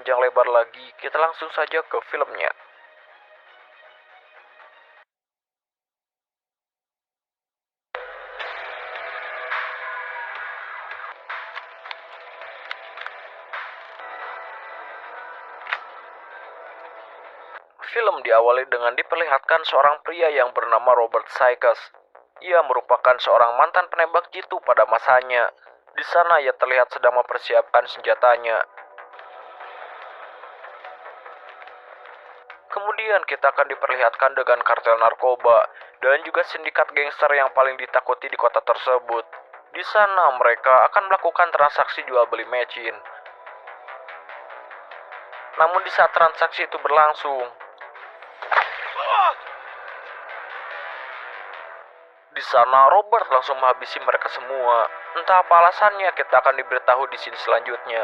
panjang lebar lagi, kita langsung saja ke filmnya. Film diawali dengan diperlihatkan seorang pria yang bernama Robert Sykes. Ia merupakan seorang mantan penembak jitu pada masanya. Di sana ia terlihat sedang mempersiapkan senjatanya. Kemudian kita akan diperlihatkan dengan kartel narkoba dan juga sindikat gangster yang paling ditakuti di kota tersebut. Di sana mereka akan melakukan transaksi jual beli mecin. Namun di saat transaksi itu berlangsung, di sana Robert langsung menghabisi mereka semua. Entah apa alasannya, kita akan diberitahu di scene selanjutnya.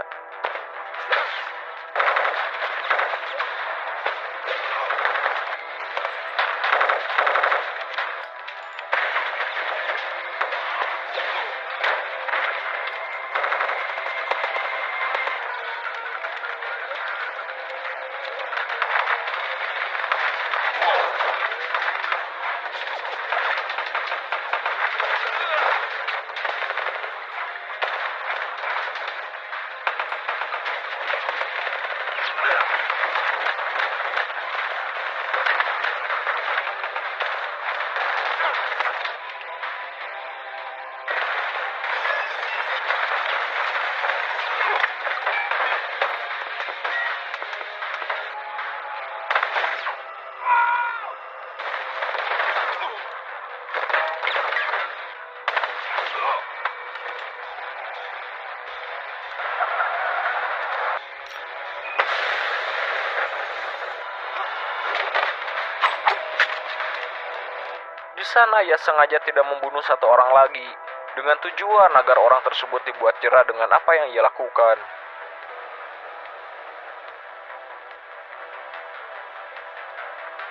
Di sana ia sengaja tidak membunuh satu orang lagi, dengan tujuan agar orang tersebut dibuat jera dengan apa yang ia lakukan.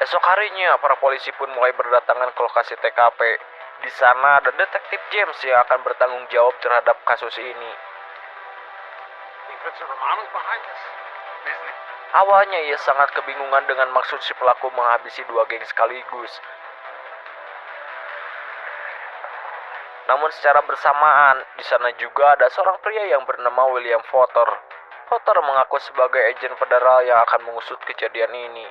Esok harinya, para polisi pun mulai berdatangan ke lokasi TKP. Di sana ada detektif James yang akan bertanggung jawab terhadap kasus ini. Awalnya ia sangat kebingungan dengan maksud si pelaku menghabisi dua geng sekaligus. Namun secara bersamaan, di sana juga ada seorang pria yang bernama William Potter. Potter mengaku sebagai agen federal yang akan mengusut kejadian ini.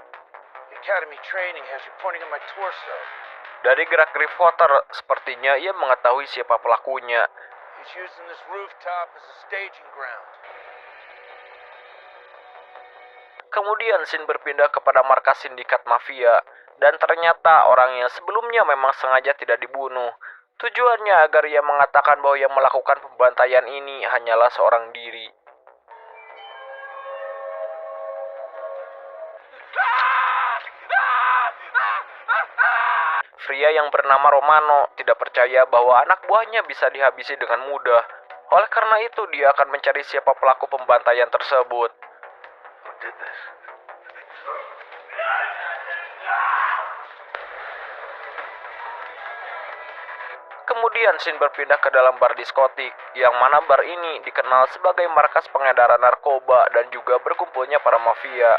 Dari gerak-gerik Potter, sepertinya ia mengetahui siapa pelakunya. Kemudian scene berpindah kepada markas sindikat mafia, dan ternyata orang yang sebelumnya memang sengaja tidak dibunuh. Tujuannya agar ia mengatakan bahwa yang melakukan pembantaian ini hanyalah seorang diri. Pria yang bernama Romano tidak percaya bahwa anak buahnya bisa dihabisi dengan mudah. Oleh karena itu, dia akan mencari siapa pelaku pembantaian tersebut. Kemudian scene berpindah ke dalam bar diskotik, yang mana bar ini dikenal sebagai markas pengedaran narkoba dan juga berkumpulnya para mafia.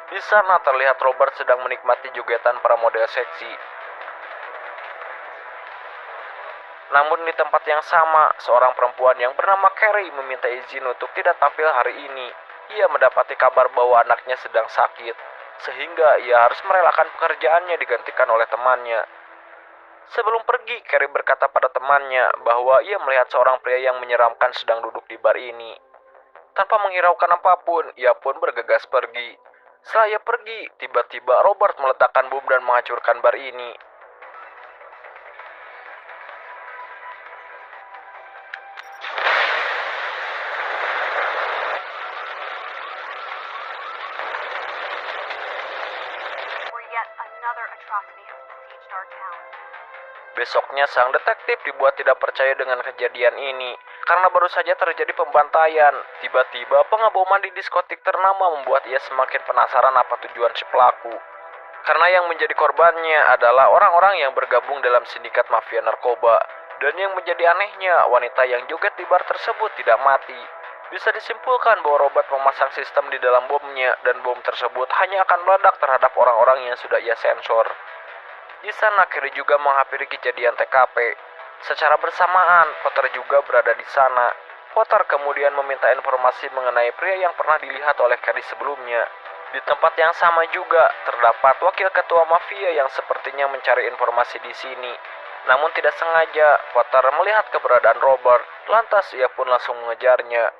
Di sana terlihat Robert sedang menikmati jogetan para model seksi. Namun di tempat yang sama, seorang perempuan yang bernama Carrie meminta izin untuk tidak tampil hari ini. Ia mendapati kabar bahwa anaknya sedang sakit, sehingga ia harus merelakan pekerjaannya digantikan oleh temannya. Sebelum pergi, Carrie berkata pada temannya bahwa ia melihat seorang pria yang menyeramkan sedang duduk di bar ini. Tanpa menghiraukan apapun, ia pun bergegas pergi. Setelah ia pergi, tiba-tiba Robert meletakkan bom dan menghancurkan bar ini. Besoknya sang detektif dibuat tidak percaya dengan kejadian ini, karena baru saja terjadi pembantaian. Tiba-tiba pengeboman di diskotik ternama membuat ia semakin penasaran apa tujuan si pelaku. Karena yang menjadi korbannya adalah orang-orang yang bergabung dalam sindikat mafia narkoba. Dan yang menjadi anehnya, wanita yang joget di bar tersebut tidak mati. Bisa disimpulkan bahwa Robert memasang sistem di dalam bomnya, dan bom tersebut hanya akan meledak terhadap orang-orang yang sudah ia sensor. Di sana Carey juga menghampiri kejadian TKP. Secara bersamaan, Potter juga berada di sana. Potter kemudian meminta informasi mengenai pria yang pernah dilihat oleh Carey sebelumnya. Di tempat yang sama juga terdapat wakil ketua mafia yang sepertinya mencari informasi di sini. Namun tidak sengaja, Potter melihat keberadaan Robert, lantas ia pun langsung mengejarnya.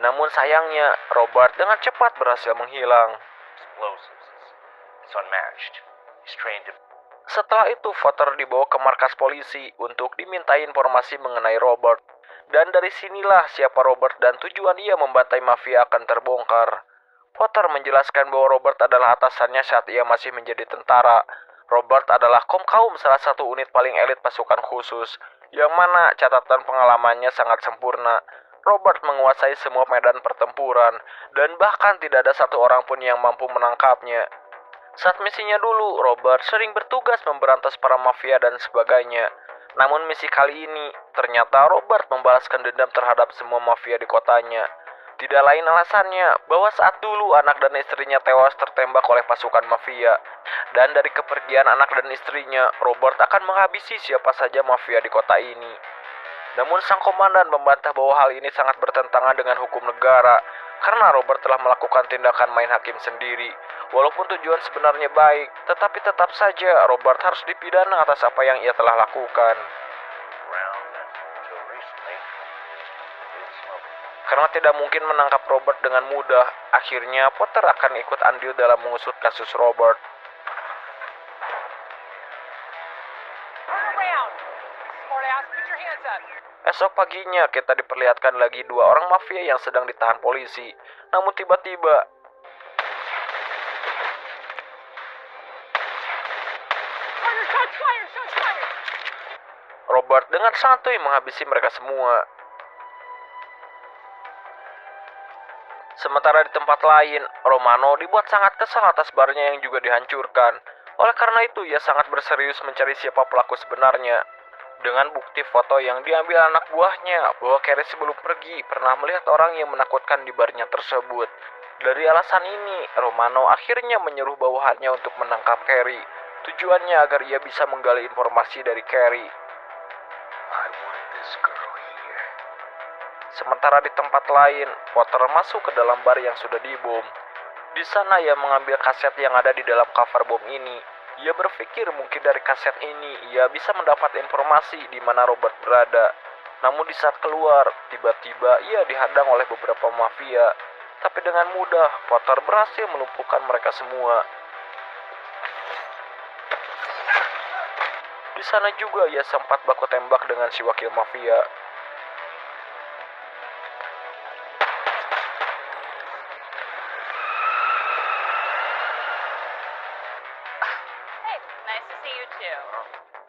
Namun sayangnya, Robert dengan cepat berhasil menghilang. Setelah itu, Potter dibawa ke markas polisi untuk dimintai informasi mengenai Robert. Dan dari sinilah siapa Robert dan tujuan ia membantai mafia akan terbongkar. Potter menjelaskan bahwa Robert adalah atasannya saat ia masih menjadi tentara. Robert adalah kaum salah satu unit paling elit pasukan khusus, yang mana catatan pengalamannya sangat sempurna. Robert menguasai semua medan pertempuran, dan bahkan tidak ada satu orang pun yang mampu menangkapnya. Saat misinya dulu, Robert sering bertugas memberantas para mafia dan sebagainya. Namun misi kali ini, ternyata Robert membalaskan dendam terhadap semua mafia di kotanya. Tidak lain alasannya bahwa saat dulu anak dan istrinya tewas tertembak oleh pasukan mafia. Dan dari kepergian anak dan istrinya, Robert akan menghabisi siapa saja mafia di kota ini. Namun sang komandan membantah bahwa hal ini sangat bertentangan dengan hukum negara, karena Robert telah melakukan tindakan main hakim sendiri. Walaupun tujuan sebenarnya baik, tetapi tetap saja Robert harus dipidana atas apa yang ia telah lakukan. Karena tidak mungkin menangkap Robert dengan mudah, akhirnya Potter akan ikut andil dalam mengusut kasus Robert. Esok paginya kita diperlihatkan lagi dua orang mafia yang sedang ditahan polisi. Namun tiba-tiba Robert dengan santuy menghabisi mereka semua. Sementara di tempat lain, Romano dibuat sangat kesal atas barnya yang juga dihancurkan. Oleh karena itu, ia sangat berserius mencari siapa pelaku sebenarnya. Dengan bukti foto yang diambil anak buahnya, bahwa Carey sebelum pergi pernah melihat orang yang menakutkan di barnya tersebut. Dari alasan ini, Romano akhirnya menyuruh bawahannya untuk menangkap Carey. Tujuannya agar ia bisa menggali informasi dari Carey. Sementara di tempat lain, Potter masuk ke dalam bar yang sudah dibom. Di sana ia mengambil kaset yang ada di dalam cover bom ini. Ia berpikir mungkin dari kaset ini ia bisa mendapat informasi di mana Robert berada. Namun di saat keluar, tiba-tiba ia dihadang oleh beberapa mafia. Tapi dengan mudah, Potter berhasil melumpuhkan mereka semua. Di sana juga ia sempat baku tembak dengan si wakil mafia.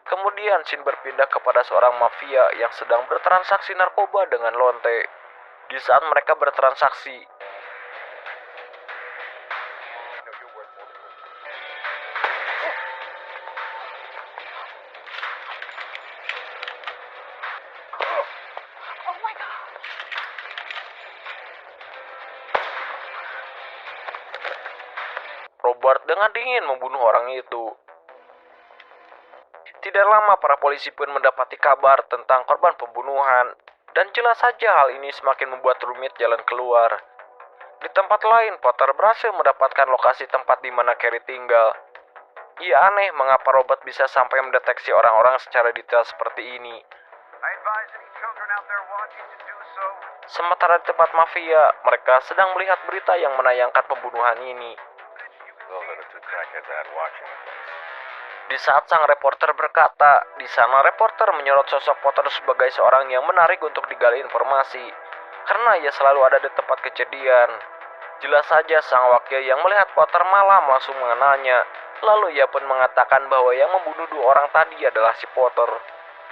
Kemudian scene berpindah kepada seorang mafia yang sedang bertransaksi narkoba dengan lonte. Di saat mereka bertransaksi, Robert dengan dingin membunuh orang itu. Tidak lama para polisi pun mendapati kabar tentang korban pembunuhan. Dan jelas saja hal ini semakin membuat rumit jalan keluar. Di tempat lain, Potter berhasil mendapatkan lokasi tempat di mana Carey tinggal. Ia aneh mengapa Robert bisa sampai mendeteksi orang-orang secara detail seperti ini. Sementara di tempat mafia, mereka sedang melihat berita yang menayangkan pembunuhan ini. Di saat sang reporter berkata, di sana reporter menyorot sosok Potter sebagai seorang yang menarik untuk digali informasi, karena ia selalu ada di tempat kejadian. Jelas saja sang wakil yang melihat Potter malam langsung mengenalnya, lalu ia pun mengatakan bahwa yang membunuh dua orang tadi adalah si Potter.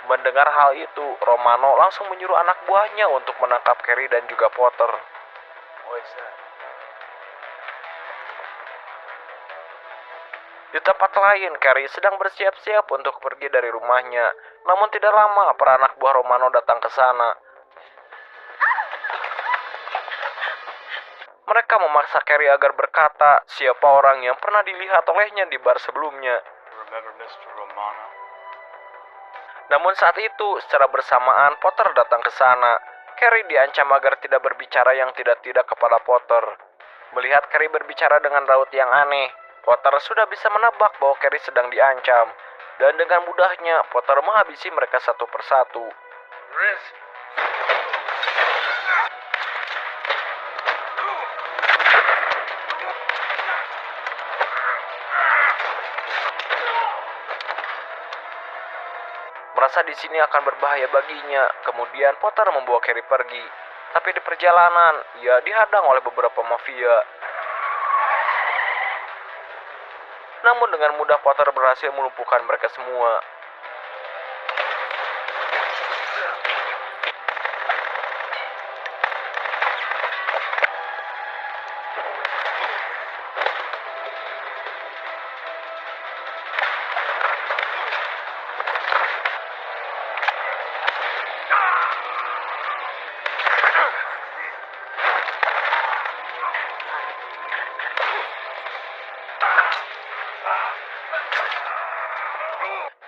Mendengar hal itu, Romano langsung menyuruh anak buahnya untuk menangkap Carrie dan juga Potter. Di tempat lain, Carrie sedang bersiap-siap untuk pergi dari rumahnya. Namun tidak lama, para anak buah Romano datang ke sana. Mereka memaksa Carrie agar berkata siapa orang yang pernah dilihat olehnya di bar sebelumnya. Namun saat itu, secara bersamaan Potter datang ke sana. Carrie diancam agar tidak berbicara yang tidak-tidak kepada Potter. Melihat Carrie berbicara dengan raut yang aneh, Potter sudah bisa menebak bahwa Carrie sedang diancam. Dan dengan mudahnya, Potter menghabisi mereka satu persatu. Merasa di sini akan berbahaya baginya, kemudian Potter membawa Carrie pergi. Tapi di perjalanan, ia dihadang oleh beberapa mafia. Namun dengan mudah Potter berhasil melumpuhkan mereka semua.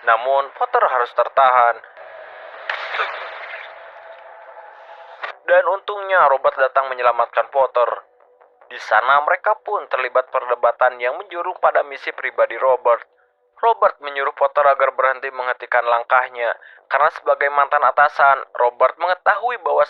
Namun Potter harus tertahan. Dan untungnya Robert datang menyelamatkan Potter. Di sana mereka pun terlibat perdebatan yang menjurung pada misi pribadi Robert. Robert menyuruh Potter agar berhenti menghentikan langkahnya, karena sebagai mantan atasan, Robert mengetahui bahwa